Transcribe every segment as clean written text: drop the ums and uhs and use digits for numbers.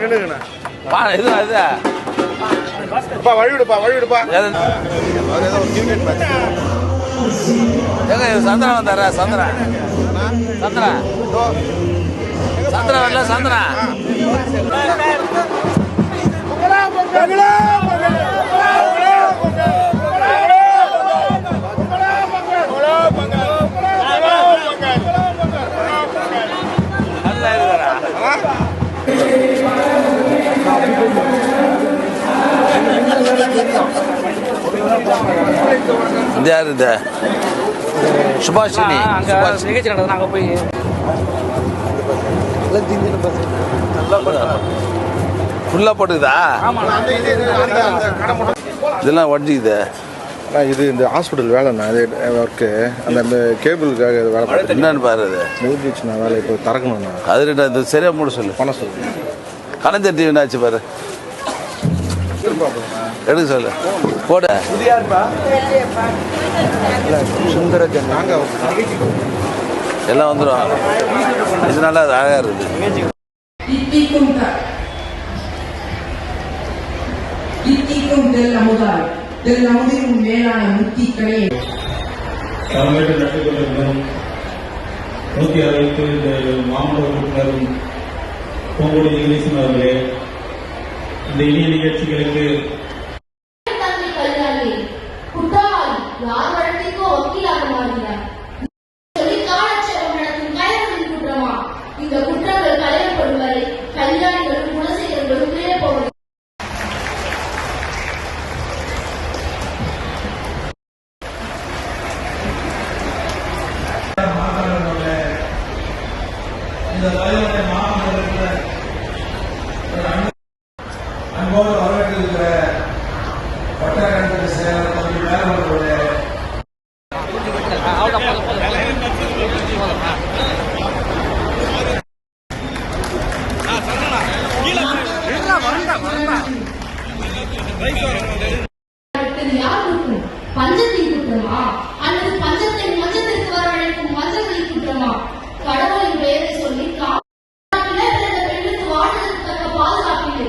இது வழிவிடுப்பா சந்திரன் வந்தார சந்திரன் வரல சந்திரன் இது யாரு இந்த சுபாஷினி நிகழ்ச்சி நடந்தது நாங்கள் போய் ஃபுல்லாக போட்டுக்குதா இதெல்லாம் வண்டிக்குது இது இந்த ஹாஸ்பிட்டல் வேலைண்ணா அது ஒர்க்கு அந்த கேபிளுக்காக வேலை பார்த்து என்னன்னு பாரு அது முடிஞ்சிச்சுண்ணா வேலை இப்போ திறக்கணும்ண்ணா அது ரெண்டு அது சரியாக மூட சொல்லு பணம் சொல்லு கலைஞர் டிவி என்னாச்சு பாரு எடுக்க சொல்லு போட சுந்தரஜன் நாங்கள் எல்லாம் வந்துடும் இது நல்லா அழகாக இருக்குது தலைமையில் நட்டுக்கொண்டிருக்கும் 160 மாவட்ட உறுப்பினரும் பூங்கொடி இங்கிலீஷன் அவர்களே இந்த இனிய நிகழ்ச்சிகளுக்கு இந்த தலைவருடைய மாவட்டத்தில் அன்போடு வரவேற்றிருக்கிற வட்டாரத்தின் செயலர் தம்பி மேலவர்களுடைய பஞ்சத்தின் குற்றமா அல்லது பஞ்சத்தை மஞ்சத்திற்கு வரவழைக்கும் மஞ்சளின் குற்றமா? கடவுளின் பெயரை சொல்லி பெண்ணுக்கு வாழ்வதற்கு தக்க பாதுகாப்பில்லை.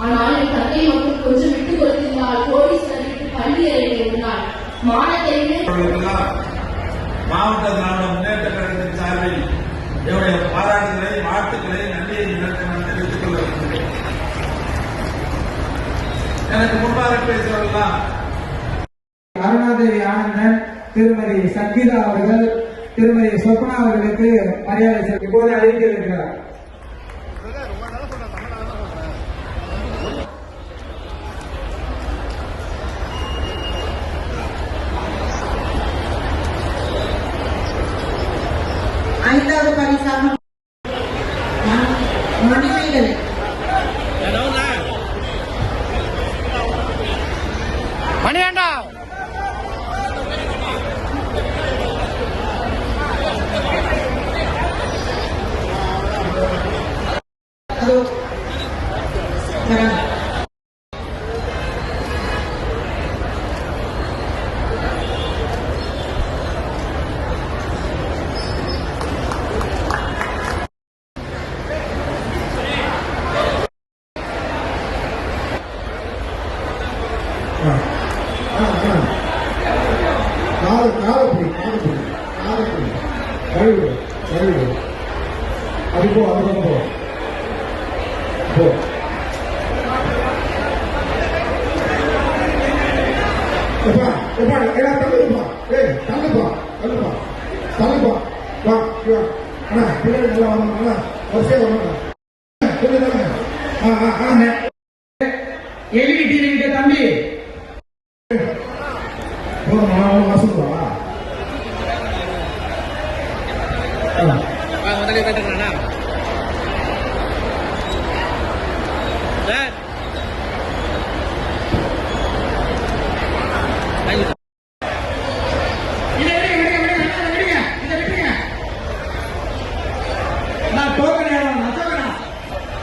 ஆனால் என் தந்தை மட்டும் கொஞ்சம் விட்டுக் கொடுத்திருந்தால் கோடீஸ்வரருக்கு பள்ளி அறையிலே இருந்தால் மானத்தை மாவட்ட திராவிட முன்னேற்ற கழகத்தின் சார்பில் என்னுடைய பாராட்டுகளை வாழ்த்துக்களை நன்றியை தெரிவித்துக் கொள்ள விரும்புகிறேன். எனக்கு முன்பாக பேசுவதெல்லாம் அருணாதேவி ஆனந்தன், திருமதி சங்கீதா அவர்கள், திருமதி சொப்னா அவர்களுக்கு மரியாதை இப்போது அழைக்க இருக்கிறார். ஐந்தாவது பரிசாக மணிமேகலை மணியாண்டா தம்பி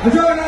அசோகனா